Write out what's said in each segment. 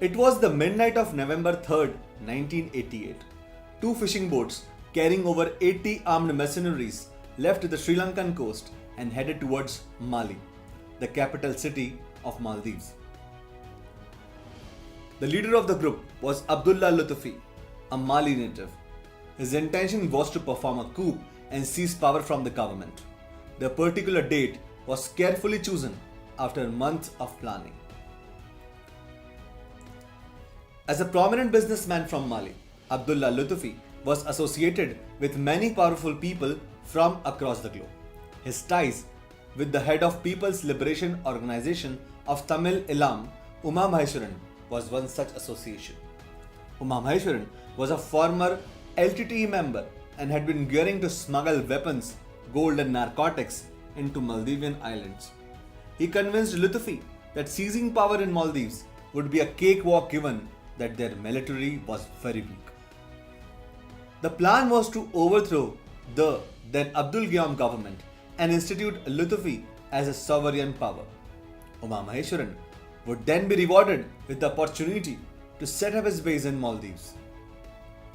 It was the midnight of November 3rd, 1988. Two fishing boats carrying over 80 armed mercenaries left the Sri Lankan coast and headed towards Mali, the capital city of Maldives. The leader of the group was Abdullah Lutfi, a Mali native. His intention was to perform a coup and seize power from the government. The particular date was carefully chosen after months of planning. As a prominent businessman from Mali, Abdullah Lutfi was associated with many powerful people from across the globe. His ties with the head of People's Liberation Organization of Tamil Eelam, Uma Maheshwaran, was one such association. Uma Maheshwaran was a former LTTE member and had been gearing to smuggle weapons, gold and narcotics into Maldivian islands. He convinced Lutfi that seizing power in Maldives would be a cakewalk given that their military was very weak. The plan was to overthrow the then Abdul Gayoom government and institute Lutfi as a sovereign power. Uma Maheshwaran would then be rewarded with the opportunity to set up his base in Maldives.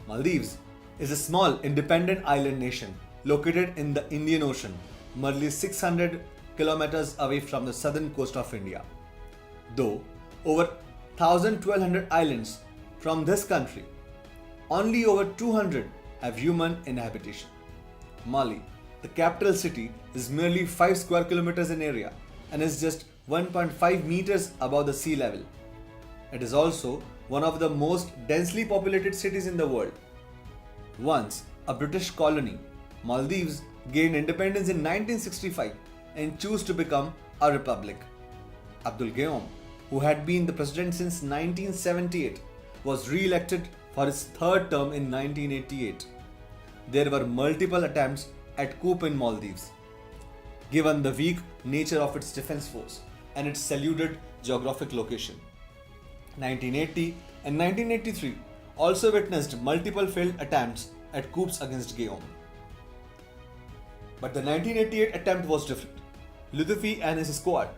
Maldives is a small independent island nation located in the Indian Ocean, merely 600 kilometers away from the southern coast of India. Though over 1200 islands from this country, only over 200 have human inhabitation. Mali, the capital city, is merely 5 square kilometers in area and is just 1.5 meters above the sea level. It is also one of the most densely populated cities in the world. Once a British colony, Maldives gained independence in 1965 and chose to become a republic. Abdul Gayoom, who had been the president since 1978, was re-elected for his third term in 1988. There were multiple attempts at coup in Maldives. Given the weak nature of its defense force and its secluded geographic location, 1980 and 1983 also witnessed multiple failed attempts at coups against Gayoom. But the 1988 attempt was different. Lutfi and his squad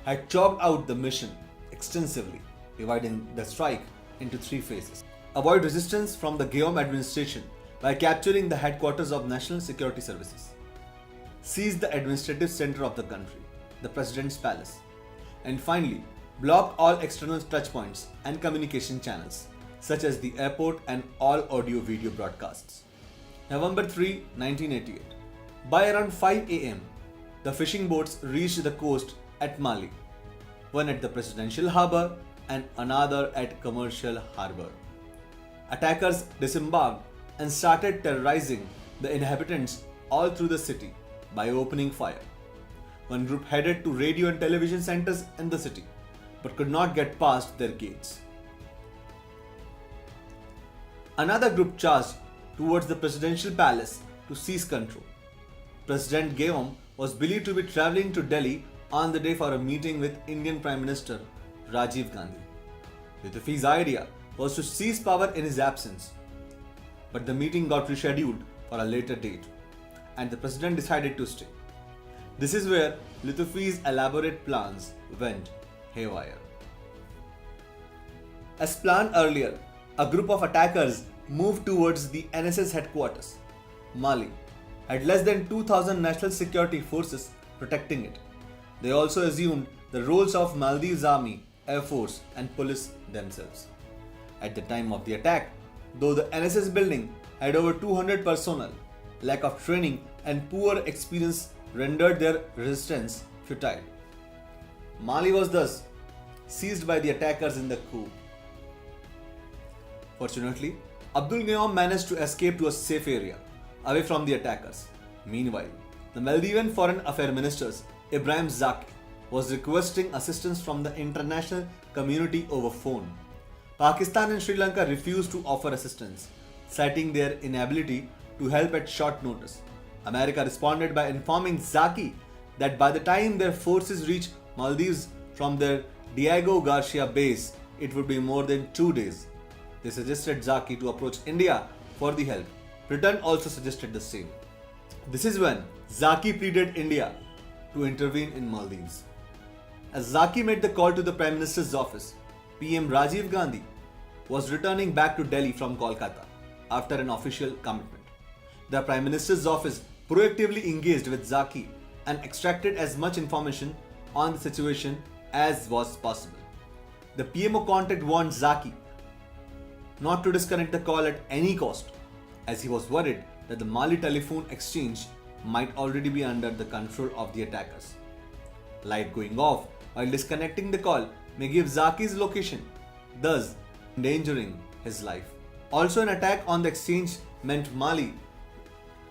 had chalked out the mission extensively, dividing the strike into three phases. Avoid resistance from the Gayoom administration by capturing the headquarters of National Security Services. Seize the administrative center of the country, the President's Palace. And finally, block all external touchpoints and communication channels, such as the airport and all audio-video broadcasts. November 3, 1988. By around 5 am, the fishing boats reached the coast at Mali, one at the Presidential Harbour and another at Commercial Harbour. Attackers disembarked and started terrorizing the inhabitants all through the city by opening fire. One group headed to radio and television centers in the city, but could not get past their gates. Another group charged towards the presidential palace to seize control. President Gayoom was believed to be travelling to Delhi on the day for a meeting with Indian Prime Minister Rajiv Gandhi. Lutfi's idea was to seize power in his absence, but the meeting got rescheduled for a later date, and the president decided to stay. This is where Lutfi's elaborate plans went haywire. As planned earlier, a group of attackers moved towards the NSS headquarters. Mali had less than 2,000 national security forces protecting it. They also assumed the roles of Maldives Army, Air Force and police themselves. At the time of the attack, though the NSS building had over 200 personnel, lack of training and poor experience rendered their resistance futile. Mali was thus seized by the attackers in the coup. Fortunately, Abdul Gayoom managed to escape to a safe area, away from the attackers. Meanwhile, the Maldivian Foreign Affairs Minister Ibrahim Zaki was requesting assistance from the international community over phone. Pakistan and Sri Lanka refused to offer assistance, citing their inability to help at short notice. America responded by informing Zaki that by the time their forces reached Maldives from their Diego Garcia base, it would be more than 2 days. They suggested Zaki to approach India for the help. Britain also suggested the same. This is when Zaki pleaded India to intervene in Maldives. As Zaki made the call to the Prime Minister's office, PM Rajiv Gandhi was returning back to Delhi from Kolkata after an official commitment. The Prime Minister's office proactively engaged with Zaki and extracted as much information on the situation as was possible. The PMO contact warned Zaki not to disconnect the call at any cost, as he was worried that the Mali telephone exchange might already be under the control of the attackers. Light going off while disconnecting the call may give Zaki's location, thus endangering his life. Also, an attack on the exchange meant Mali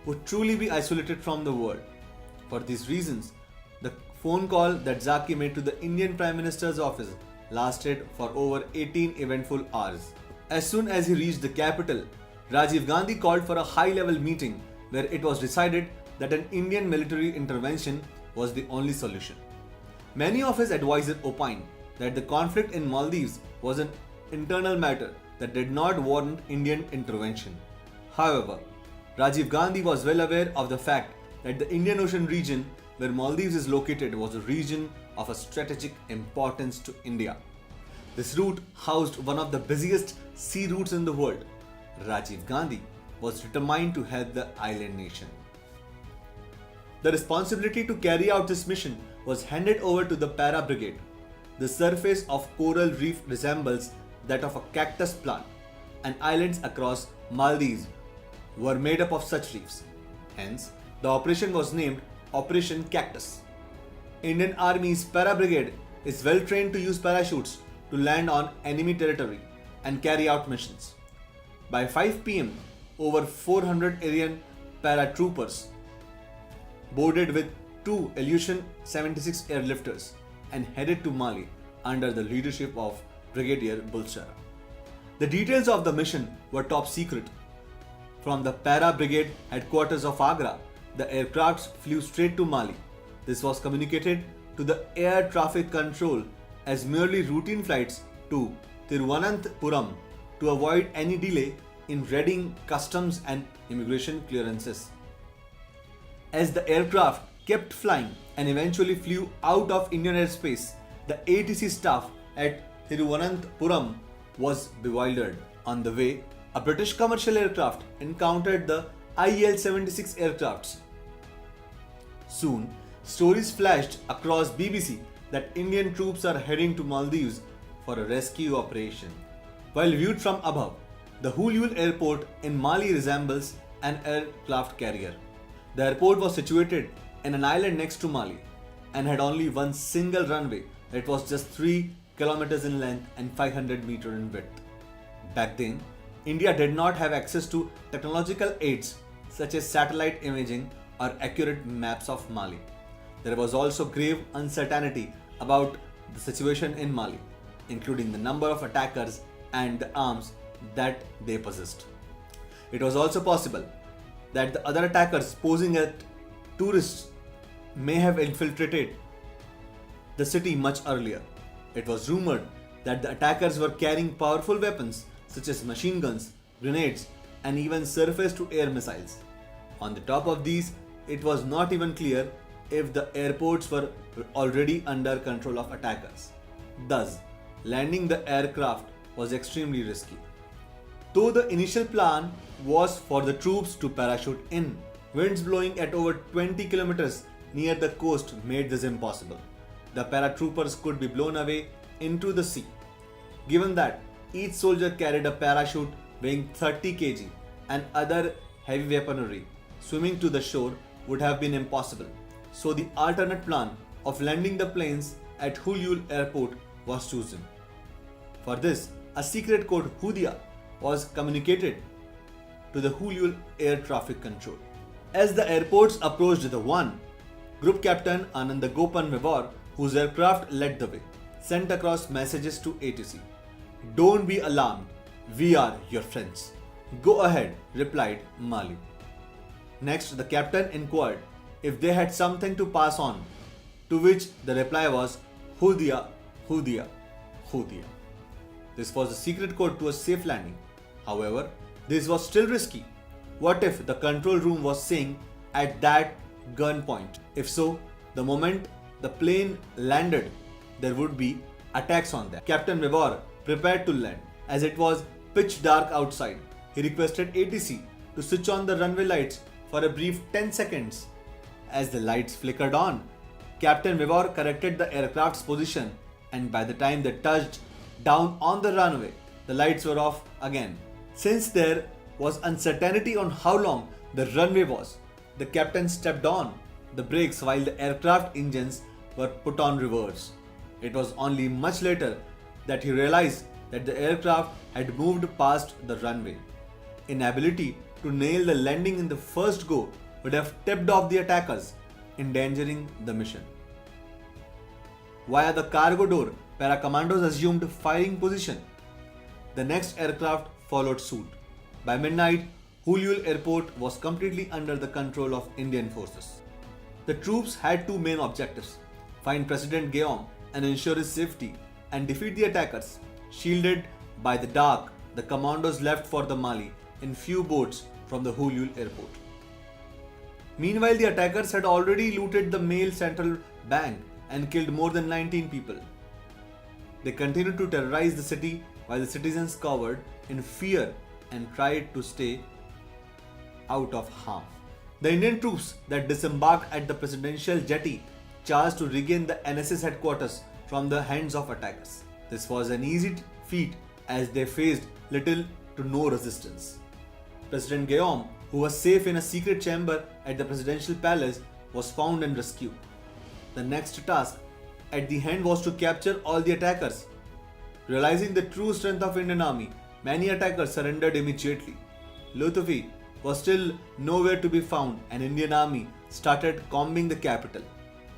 would truly be isolated from the world. For these reasons, the phone call that Zaki made to the Indian Prime Minister's office lasted for over 18 eventful hours. As soon as he reached the capital, Rajiv Gandhi called for a high-level meeting where it was decided that an Indian military intervention was the only solution. Many of his advisors opined that the conflict in Maldives was an internal matter that did not warrant Indian intervention. However, Rajiv Gandhi was well aware of the fact that the Indian Ocean region where Maldives is located was a region of a strategic importance to India. This route housed one of the busiest sea routes in the world. Rajiv Gandhi was determined to help the island nation. The responsibility to carry out this mission was handed over to the Para Brigade. The surface of coral reef resembles that of a cactus plant, and islands across Maldives were made up of such reefs. Hence, the operation was named Operation Cactus. Indian Army's Para Brigade is well trained to use parachutes to land on enemy territory and carry out missions. By 5 pm, over 400 Indian paratroopers boarded with 2 Ilyushin 76 airlifters and headed to Mali under the leadership of Brigadier Bulsara. The details of the mission were top secret. From the Para Brigade headquarters of Agra, the aircrafts flew straight to Mali. This was communicated to the air traffic control as merely routine flights to Thiruvananthapuram to avoid any delay in readying customs and immigration clearances. As the aircraft kept flying and eventually flew out of Indian airspace, the ATC staff at Thiruvananthapuram was bewildered. On the way, a British commercial aircraft encountered the IL-76 aircrafts. Soon, stories flashed across BBC that Indian troops are heading to Maldives for a rescue operation. While viewed from above, the Hulul airport in Mali resembles an aircraft carrier. The airport was situated in an island next to Mali and had only one single runway that was just 3 kilometers in length and 500 meters in width. Back then, India did not have access to technological aids such as satellite imaging or accurate maps of Mali. There was also grave uncertainty about the situation in Mali, including the number of attackers and the arms that they possessed. It was also possible that the other attackers posing as tourists may have infiltrated the city much earlier. It was rumored that the attackers were carrying powerful weapons such as machine guns, grenades, and even surface-to-air missiles. On the top of these, it was not even clear if the airports were already under control of attackers. Thus, landing the aircraft was extremely risky. Though the initial plan was for the troops to parachute in, winds blowing at over 20 kilometers near the coast made this impossible. The paratroopers could be blown away into the sea. Given that each soldier carried a parachute weighing 30 kg and other heavy weaponry, swimming to the shore would have been impossible. So the alternate plan of landing the planes at Hulul airport was chosen. For this, a secret code Hudia was communicated to the Hulul air traffic control. As the airports approached the one, Group Captain Anandagopan Mewar, whose aircraft led the way, sent across messages to ATC. "Don't be alarmed, we are your friends." "Go ahead," replied Mali. Next, the captain inquired if they had something to pass on, to which the reply was Hudia, Hudia, Hudia. This was the secret code to a safe landing. However, this was still risky. What if the control room was saying at that gunpoint? If so, the moment the plane landed, there would be attacks on them. Captain Mewar prepared to land. As it was pitch dark outside, he requested ATC to switch on the runway lights for a brief 10 seconds. As the lights flickered on, Captain Vivor corrected the aircraft's position, and by the time they touched down on the runway, the lights were off again. Since there was uncertainty on how long the runway was, the captain stepped on the brakes while the aircraft engines were put on reverse. It was only much later that he realized that the aircraft had moved past the runway. Inability to nail the landing in the first go would have tipped off the attackers, endangering the mission. Via the cargo door, para-commandos assumed firing position. The next aircraft followed suit. By midnight, Hulhul Airport was completely under the control of Indian forces. The troops had two main objectives: find President Guillaume and ensure his safety, and defeat the attackers. Shielded by the dark, the commandos left for the Mali in few boats from the Hulhul Airport. Meanwhile, the attackers had already looted the Mail Central Bank and killed more than 19 people. They continued to terrorize the city while the citizens cowered in fear and tried to stay out of harm. The Indian troops that disembarked at the presidential jetty charged to regain the NSS headquarters from the hands of attackers. This was an easy feat as they faced little to no resistance. President Guillaume, who was safe in a secret chamber at the presidential palace, was found and rescued. The next task at the hand was to capture all the attackers. Realizing the true strength of Indian army, many attackers surrendered immediately. Lutfi was still nowhere to be found, and Indian army started combing the capital.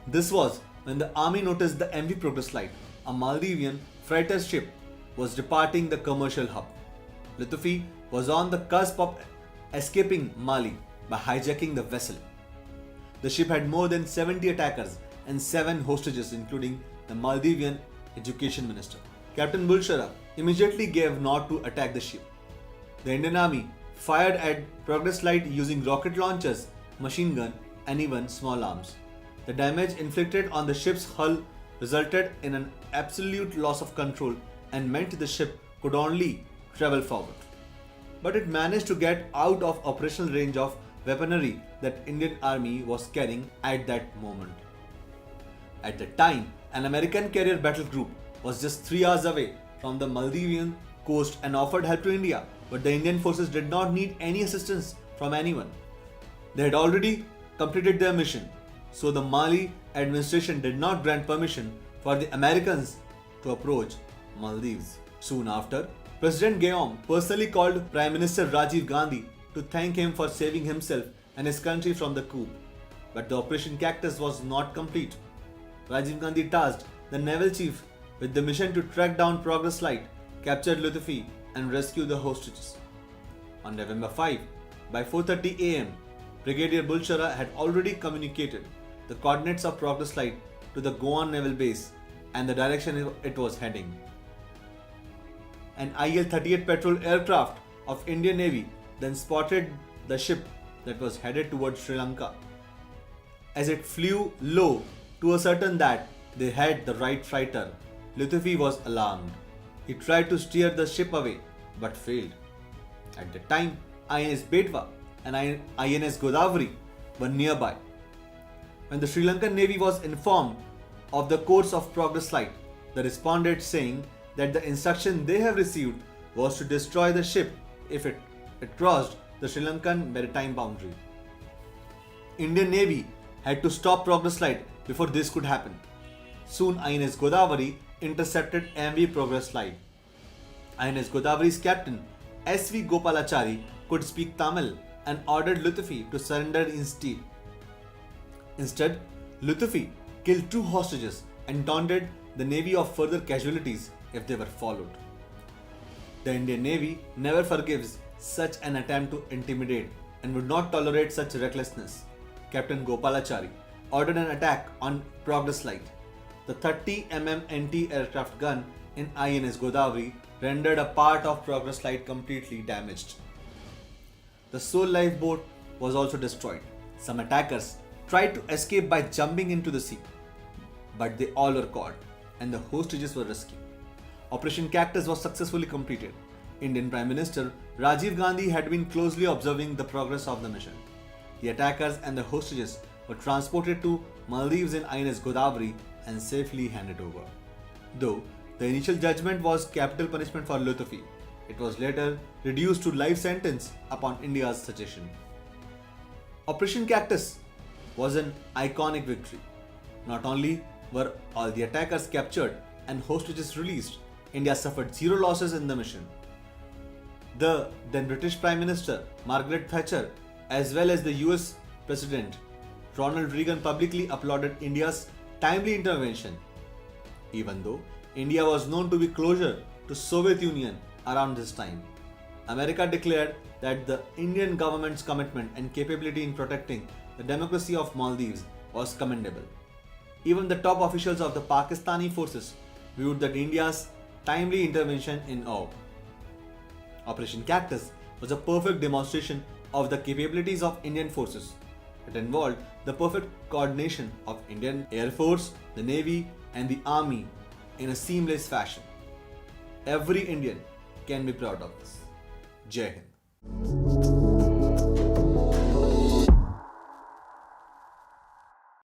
This was when the army noticed the MV Progress Light, a Maldivian freighter ship, was departing the commercial hub. Lutfi was on the cusp of escaping Mali by hijacking the vessel. The ship had more than 70 attackers and 7 hostages, including the Maldivian education minister. Captain Bulshara immediately gave nod to attack the ship. The Indian army fired at Progress Light using rocket launchers, machine gun, and even small arms. The damage inflicted on the ship's hull resulted in an absolute loss of control and meant the ship could only travel forward. But it managed to get out of operational range of weaponry that Indian army was carrying at that moment. At the time, an American carrier battle group was just 3 hours away from the Maldivian coast and offered help to India, but the Indian forces did not need any assistance from anyone. They had already completed their mission, so the Mali administration did not grant permission for the Americans to approach Maldives. Soon after, President Guillaume personally called Prime Minister Rajiv Gandhi to thank him for saving himself and his country from the coup. But the Operation Cactus was not complete. Rajiv Gandhi tasked the naval chief with the mission to track down Progress Light, capture Lutfi, and rescue the hostages. On November 5, by 4:30 am, Brigadier Bulshara had already communicated the coordinates of Progress Light to the Goan naval base and the direction it was heading. An IL-38 patrol aircraft of Indian Navy then spotted the ship that was headed towards Sri Lanka. As it flew low to ascertain that they had the right fighter, Lutfi was alarmed. He tried to steer the ship away but failed. At the time, INS Betwa and INS Godavari were nearby. When the Sri Lankan Navy was informed of the course of Progress Light, they responded saying that the instruction they have received was to destroy the ship if it crossed the Sri Lankan maritime boundary. Indian Navy had to stop Progress Light before this could happen. Soon INS Godavari intercepted MV Progress Light. INS Godavari's captain S.V. Gopalachari could speak Tamil and ordered Lutfi to surrender instead. Instead, Lutfi killed 2 hostages and taunted the Navy of further casualties if they were followed. The Indian Navy never forgives such an attempt to intimidate and would not tolerate such recklessness. Captain Gopalachari ordered an attack on Progress Light. The 30 mm anti-aircraft gun in INS Godavari rendered a part of Progress Light completely damaged. The sole lifeboat was also destroyed. Some attackers tried to escape by jumping into the sea, but they all were caught and the hostages were rescued. Operation Cactus was successfully completed. Indian Prime Minister Rajiv Gandhi had been closely observing the progress of the mission. The attackers and the hostages were transported to Maldives in INS Godavari and safely handed over. Though the initial judgment was capital punishment for Lutfi, it was later reduced to life sentence upon India's suggestion. Operation Cactus was an iconic victory. Not only were all the attackers captured and hostages released, India suffered zero losses in the mission. The then British Prime Minister Margaret Thatcher, as well as the US President Ronald Reagan, publicly applauded India's timely intervention. Even though India was known to be closer to Soviet Union around this time, America declared that the Indian government's commitment and capability in protecting the democracy of Maldives was commendable. Even the top officials of the Pakistani forces viewed that India's timely intervention in awe. Operation Cactus was a perfect demonstration of the capabilities of Indian forces. It involved the perfect coordination of Indian Air Force, the Navy, and the Army in a seamless fashion. Every Indian can be proud of this. Jai Hind.